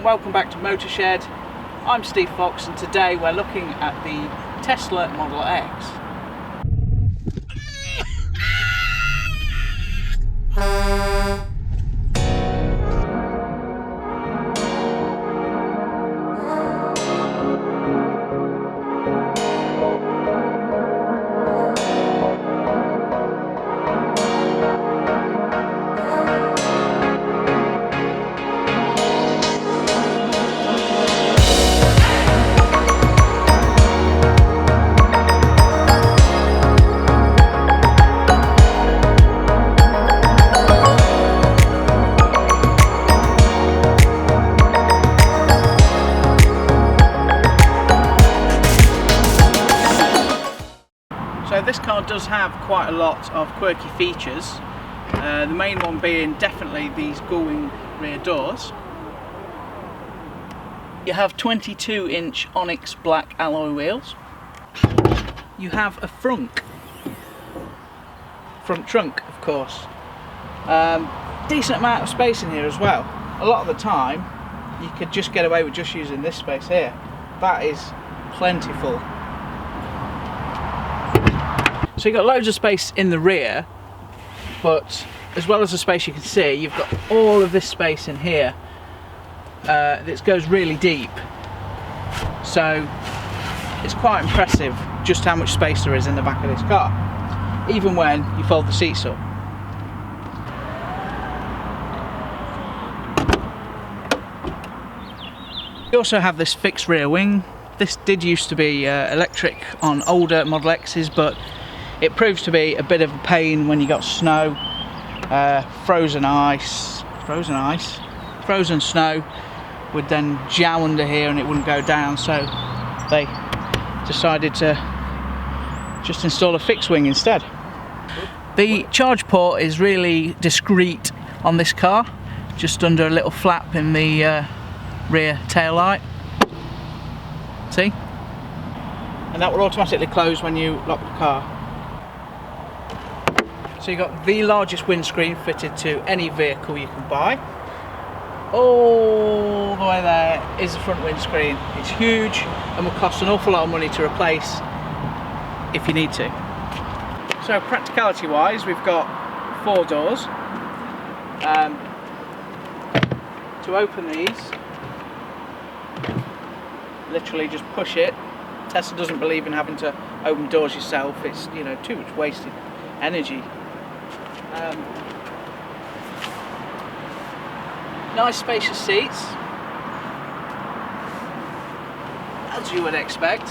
and welcome back to Motorshed. I'm Steve Fox and today we're looking at the Tesla Model X. So this car does have quite a lot of quirky features, the main one being definitely these gullwing rear doors. You have 22-inch onyx black alloy wheels. You have a front trunk, of course. Decent amount of space in here as well. A lot of the time you could just get away with just using this space here. That is plentiful. So you've got loads of space in the rear, but as well as the space you can see, you've got all of this space in here that goes really deep. So it's quite impressive just how much space there is in the back of this car, even when you fold the seats up. You also have this fixed rear wing. This did used to be electric on older Model X's, but it proves to be a bit of a pain when you got snow, frozen snow would then jam under here and it wouldn't go down, so they decided to just install a fixed wing instead. The charge port is really discreet on this car, just under a little flap in the rear tail light. See? And that will automatically close when you lock the car. So you've got the largest windscreen fitted to any vehicle you can buy. All the way there is the front windscreen. It's huge and will cost an awful lot of money to replace if you need to. So practicality wise, we've got 4 doors. To open these, literally just push it. Tesla doesn't believe in having to open doors yourself. It's, you know, too much wasted energy. Nice spacious seats, as you would expect,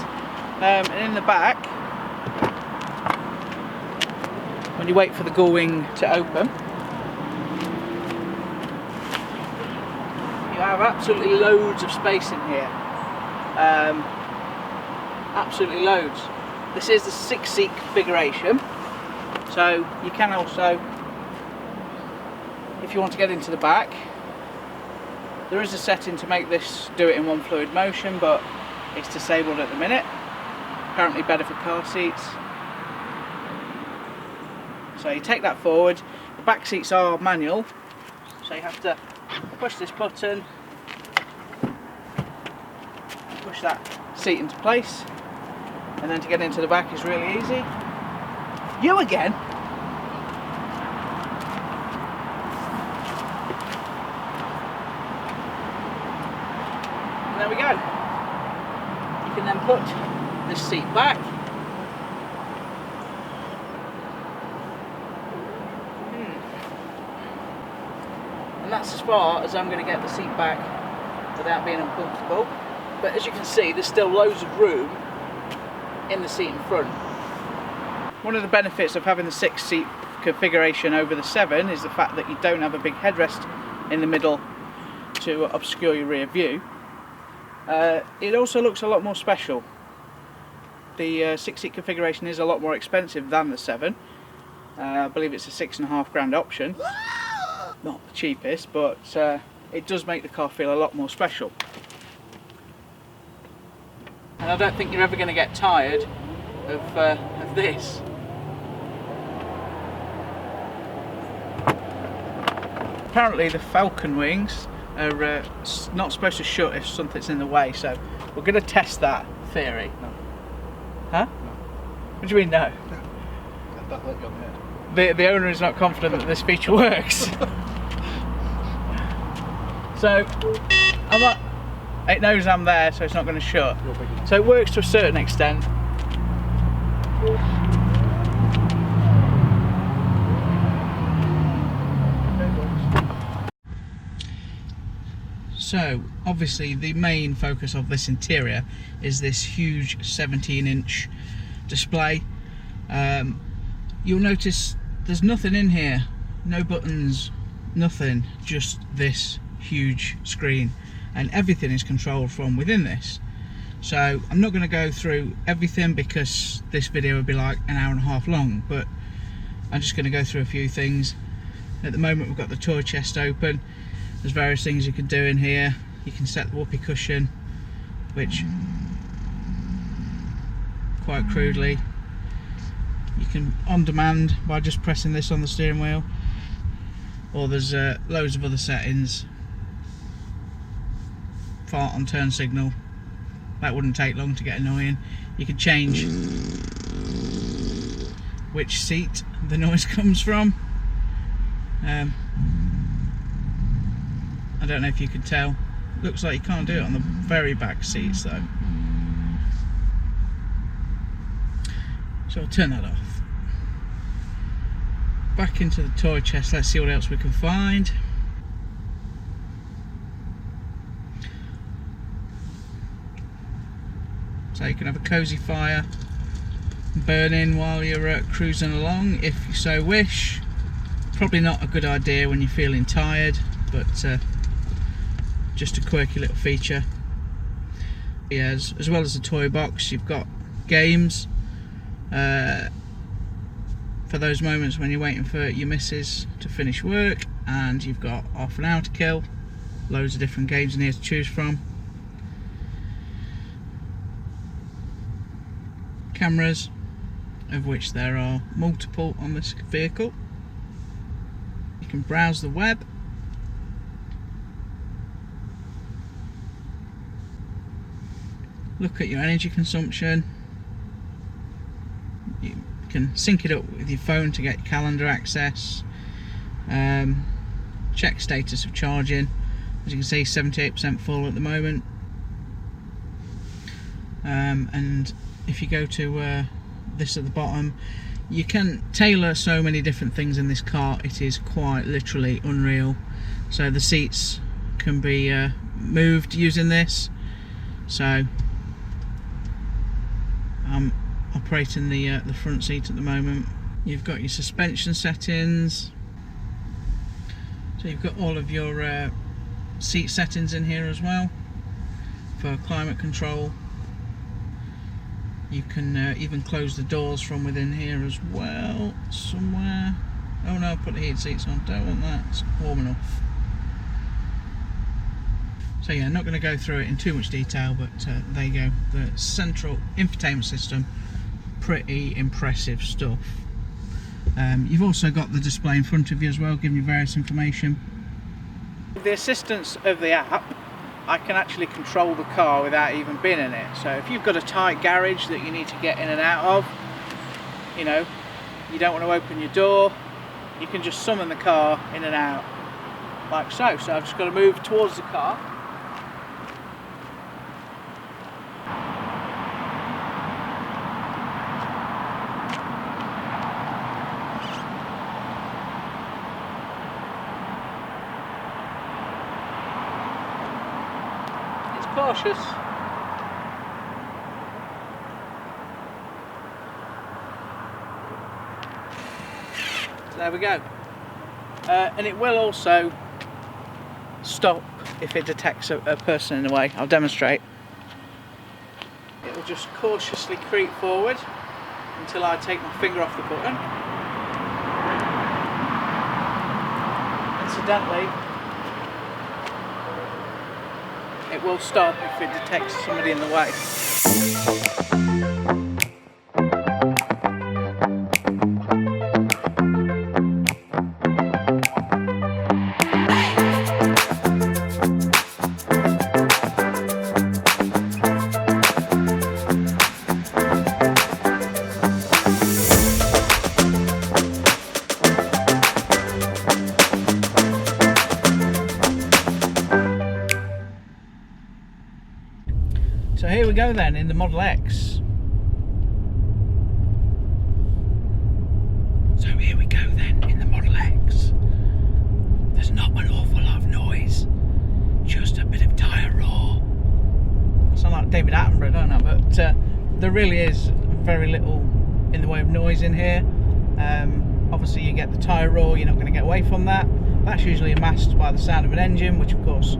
and in the back, when you wait for the gullwing to open, you have absolutely loads of space in here, absolutely loads. This is the 6-seat configuration. So you can also, if you want to get into the back, there is a setting to make this do it in one fluid motion, but it's disabled at the minute. Apparently better for car seats. So you take that forward. The back seats are manual, so you have to push this button, push that seat into place, and then to get into the back is really easy. You again? And there we go. You can then put this seat back. And that's as far as I'm going to get the seat back without being uncomfortable. But as you can see, there's still loads of room in the seat in front. One of the benefits of having the 6-seat configuration over the 7 is the fact that you don't have a big headrest in the middle to obscure your rear view. It also looks a lot more special. The 6-seat configuration is a lot more expensive than the 7. I believe it's a £6.5 option. Not the cheapest, but it does make the car feel a lot more special. And I don't think you're ever going to get tired of this. Apparently the Falcon wings are not supposed to shut if something's in the way, so we're going to test that theory. No. Huh? No. What do you mean no? That let you on the head. The owner is not confident that this feature works. So it knows I'm there, so it's not going to shut. So it works to a certain extent. So obviously the main focus of this interior is this huge 17-inch display. You'll notice there's nothing in here, no buttons, nothing, just this huge screen, and everything is controlled from within this. So I'm not going to go through everything because this video would be like an hour and a half long, but I'm just going to go through a few things. At the moment we've got the toy chest open. There's various things you can do in here. You can set the whoopee cushion, which quite crudely you can on demand by just pressing this on the steering wheel, or there's loads of other settings. Fart on turn signal, that wouldn't take long to get annoying. You can change which seat the noise comes from. I don't know if you can tell. Looks like you can't do it on the very back seats though. So I'll turn that off. Back into the toy chest, let's see what else we can find. So you can have a cosy fire burning while you're cruising along if you so wish. Probably not a good idea when you're feeling tired, but just a quirky little feature. As well as the toy box, you've got games for those moments when you're waiting for your missus to finish work, and you've got half an hour to kill. Loads of different games in here to choose from. Cameras, of which there are multiple on this vehicle. You can browse the web. Look at your energy consumption. You can sync it up with your phone to get your calendar access. Check status of charging. As you can see, 78% full at the moment. And if you go to this at the bottom, you can tailor so many different things in this car. It is quite literally unreal. So the seats can be moved using this. So I'm operating the front seat at the moment. You've got your suspension settings. So you've got all of your seat settings in here as well for climate control. You can even close the doors from within here as well, somewhere. Oh no, put the heated seats on, don't want that, it's warm enough. So yeah, not going to go through it in too much detail, but there you go. The central infotainment system, pretty impressive stuff. You've also got the display in front of you as well, giving you various information. With the assistance of the app, I can actually control the car without even being in it. So if you've got a tight garage that you need to get in and out of, you know, you don't want to open your door, you can just summon the car in and out like so. So I've just got to move towards the car. Cautious. So there we go. And it will also stop if it detects a person in the way. I'll demonstrate. It will just cautiously creep forward until I take my finger off the button. Incidentally, it will stop if it detects somebody in the way. go then in the Model X. So here we go then in the Model X. There's not an awful lot of noise, just a bit of tyre roar. I sound like David Attenborough, don't I? But there really is very little in the way of noise in here. Obviously you get the tyre roar, you're not going to get away from that. That's usually masked by the sound of an engine, which of course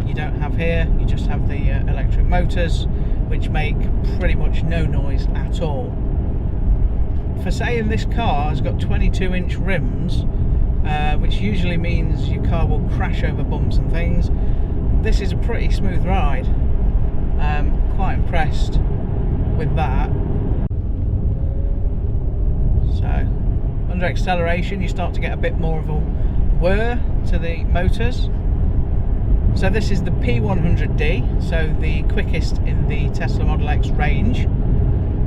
you don't have here. You just have the electric motors, which make pretty much no noise at all. For saying this car has got 22-inch rims, which usually means your car will crash over bumps and things, this is a pretty smooth ride. Quite impressed with that. So under acceleration you start to get a bit more of a whir to the motors. So this is the P100D, so the quickest in the Tesla Model X range.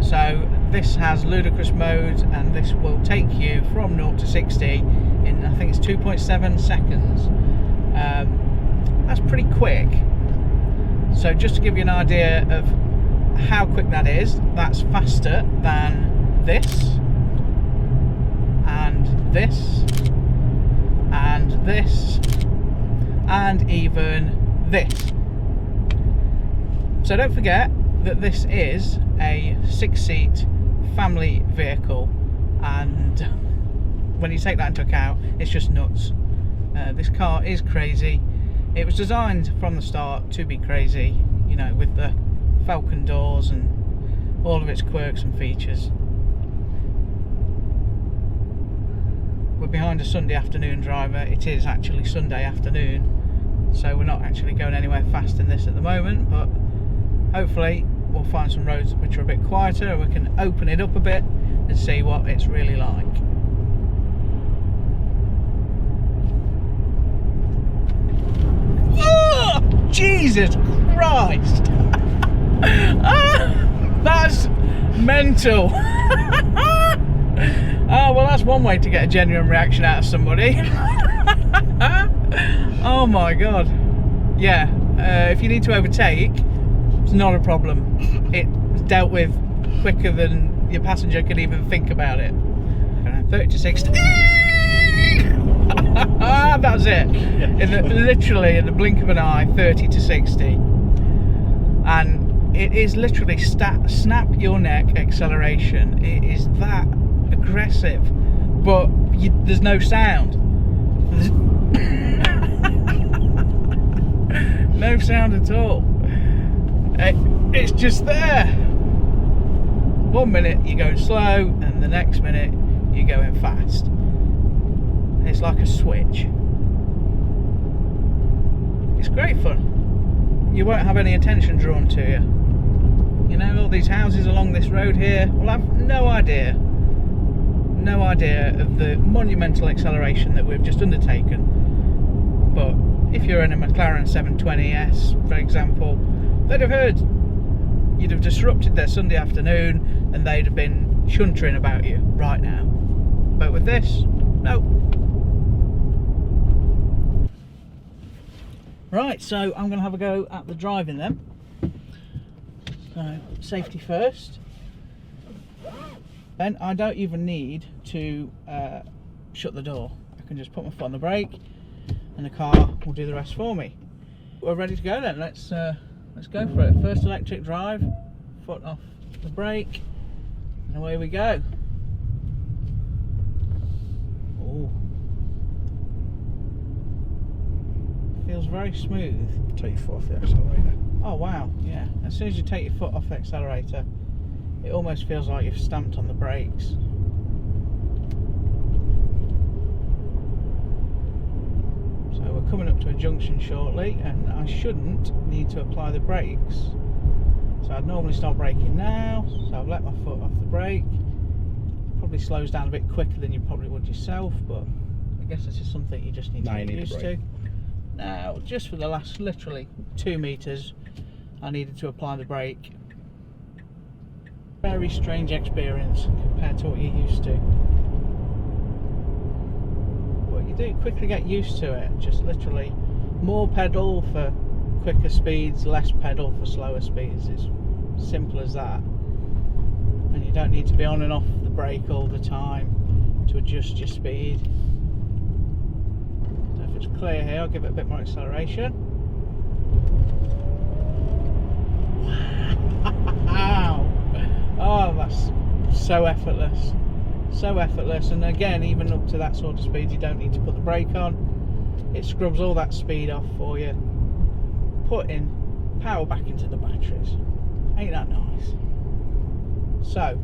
So this has Ludicrous mode, and this will take you from 0 to 60 in, I think it's 2.7 seconds. That's pretty quick. So just to give you an idea of how quick that is, that's faster than this, and this, and this, and even this. So don't forget that this is a 6-seat family vehicle, and when you take that into account, it's just nuts. This car is crazy. It was designed from the start to be crazy, you know, with the Falcon doors and all of its quirks and features. We're behind a Sunday afternoon driver. It is actually Sunday afternoon, so we're not actually going anywhere fast in this at the moment, but hopefully we'll find some roads which are a bit quieter and we can open it up a bit and see what it's really like. Oh, Jesus Christ! That's mental. Oh, well, that's one way to get a genuine reaction out of somebody. Oh my god. Yeah, if you need to overtake, it's not a problem. It's dealt with quicker than your passenger could even think about it. 30 to 60. That's it. Literally in the blink of an eye, 30 to 60. And it is literally snap your neck acceleration. It is that aggressive, but there's no sound. No sound at all. It's just there. 1 minute you're going slow, and the next minute you're going fast. It's like a switch. It's great fun. You won't have any attention drawn to you. You know, all these houses along this road here will have no idea of the monumental acceleration that we've just undertaken. But if you're in a McLaren 720S, for example, they'd have heard. You'd have disrupted their Sunday afternoon and they'd have been chuntering about you right now. But with this, no. Right, so I'm going to have a go at the driving then. So, safety first. Then I don't even need to shut the door. I can just put my foot on the brake and the car will do the rest for me. We're ready to go then. Let's go for it. First electric drive, foot off the brake, and away we go. Oh, feels very smooth. Take your foot off the accelerator. Oh wow, yeah. As soon as you take your foot off the accelerator, it almost feels like you've stamped on the brakes. So we're coming up to a junction shortly, and I shouldn't need to apply the brakes. So I'd normally start braking now, so I've let my foot off the brake. Probably slows down a bit quicker than you probably would yourself, but I guess this is something you just need to get used to. Now, just for the last literally 2 meters, I needed to apply the brake. Very strange experience compared to what you're used to. But you do quickly get used to it. Just literally more pedal for quicker speeds, less pedal for slower speeds. It's Simple as that. And you don't need to be on and off the brake all the time to adjust your speed. So if it's clear here, I'll give it a bit more acceleration. Wow! Oh, that's so effortless. So effortless. And again, even up to that sort of speed, you don't need to put the brake on. It scrubs all that speed off for you, putting power back into the batteries. Ain't that nice? So,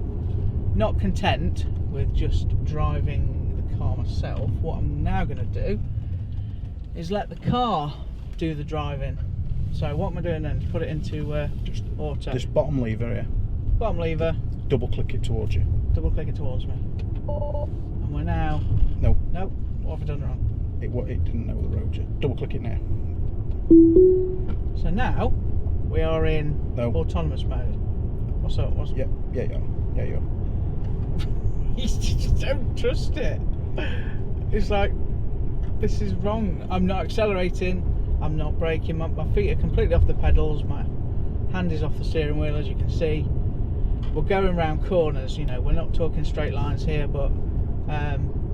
not content with just driving the car myself, what I'm now going to do is let the car do the driving. So what am I doing then? Put it into just auto. This bottom lever here. Bottom lever. Double click it towards you. Double click it towards me. And we're now... No. Nope. What have I done wrong? It didn't know the road yet. Double click it now. So now we are in autonomous mode. What's up? Yeah, you are. You just don't trust it. It's like, this is wrong. I'm not accelerating. I'm not braking. My feet are completely off the pedals. My hand is off the steering wheel, as you can see. We're going around corners. You know, we're not talking straight lines here, but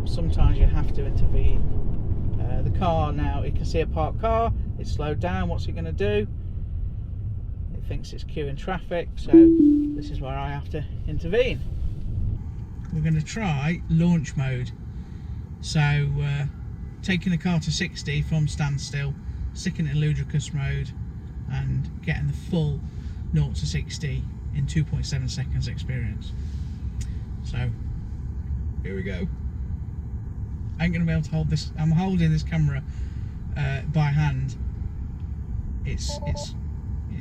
sometimes you have to intervene. The car now, you can see a parked car. It's slowed down. What's it going to do? It thinks it's queuing traffic, so this is where I have to intervene. We're going to try launch mode. So taking the car to 60 from standstill, sticking it in Ludicrous mode, and getting the full 0 to 60 in 2.7 seconds experience. So here we go. I ain't going to be able to hold this. I'm holding this camera by hand. It's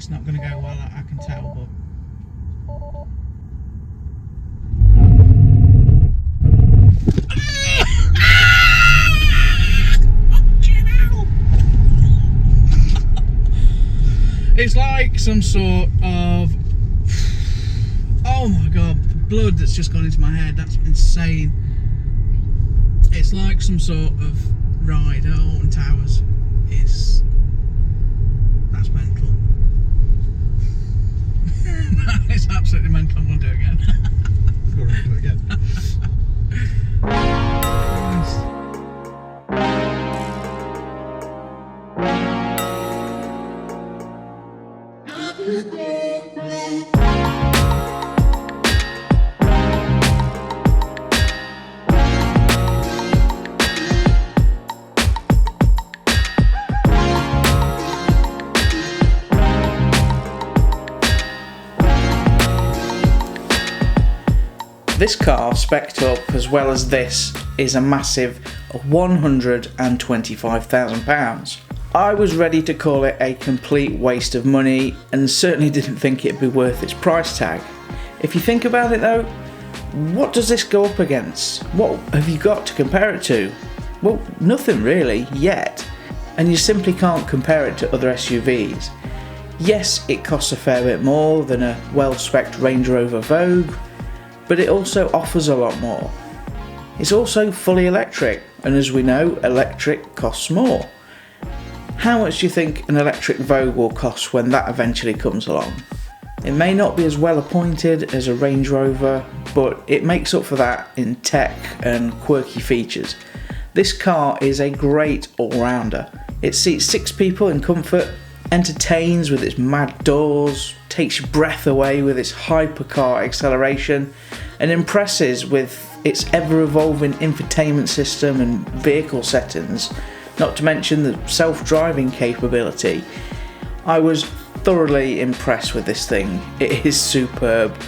not going to go well, I can tell, but it's like some sort of, oh my god, the blood that's just gone into my head, that's insane. It's like some sort of ride at Alton Towers. That's mental. It's absolutely mental. I'm going to do it again. Go around and do it again. This car, spec'd up as well as this, is a massive £125,000. I was ready to call it a complete waste of money and certainly didn't think it'd be worth its price tag. If you think about it though, what does this go up against? What have you got to compare it to? Well, nothing really, yet. And you simply can't compare it to other SUVs. Yes, it costs a fair bit more than a well-spec'd Range Rover Vogue, but it also offers a lot more. It's also fully electric, and as we know, electric costs more. How much do you think an electric Vogue will cost when that eventually comes along? It may not be as well appointed as a Range Rover, but it makes up for that in tech and quirky features. This car is a great all-rounder. It seats 6 people in comfort, entertains with its mad doors, takes your breath away with its hypercar acceleration, and impresses with its ever-evolving infotainment system and vehicle settings, not to mention the self-driving capability. I was thoroughly impressed with this thing. It is superb.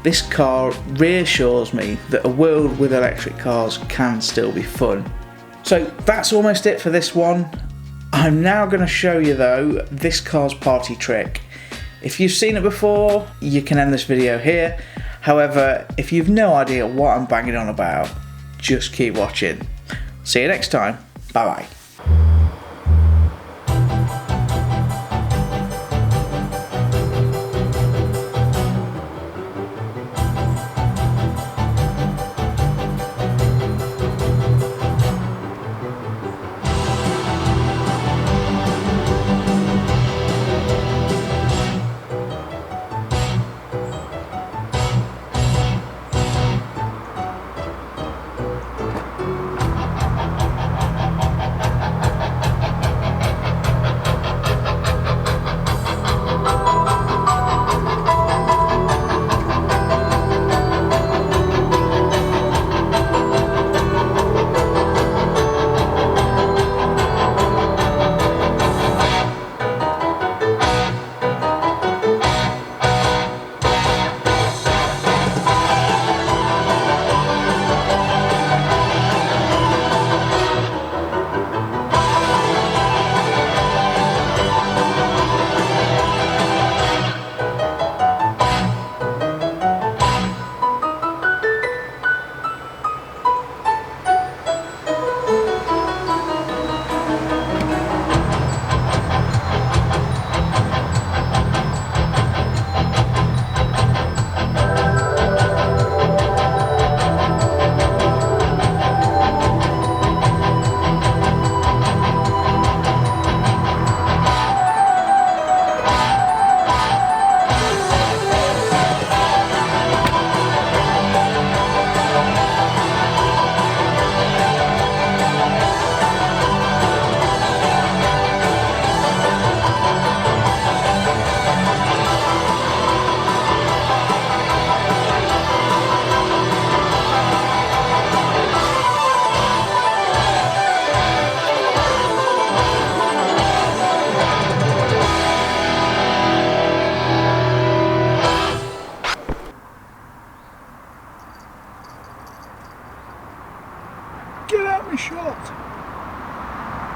This car reassures me that a world with electric cars can still be fun. So that's almost it for this one. I'm now going to show you though this car's party trick. If you've seen it before, you can end this video here. However, if you've no idea what I'm banging on about, just keep watching. See you next time. Bye bye. very short.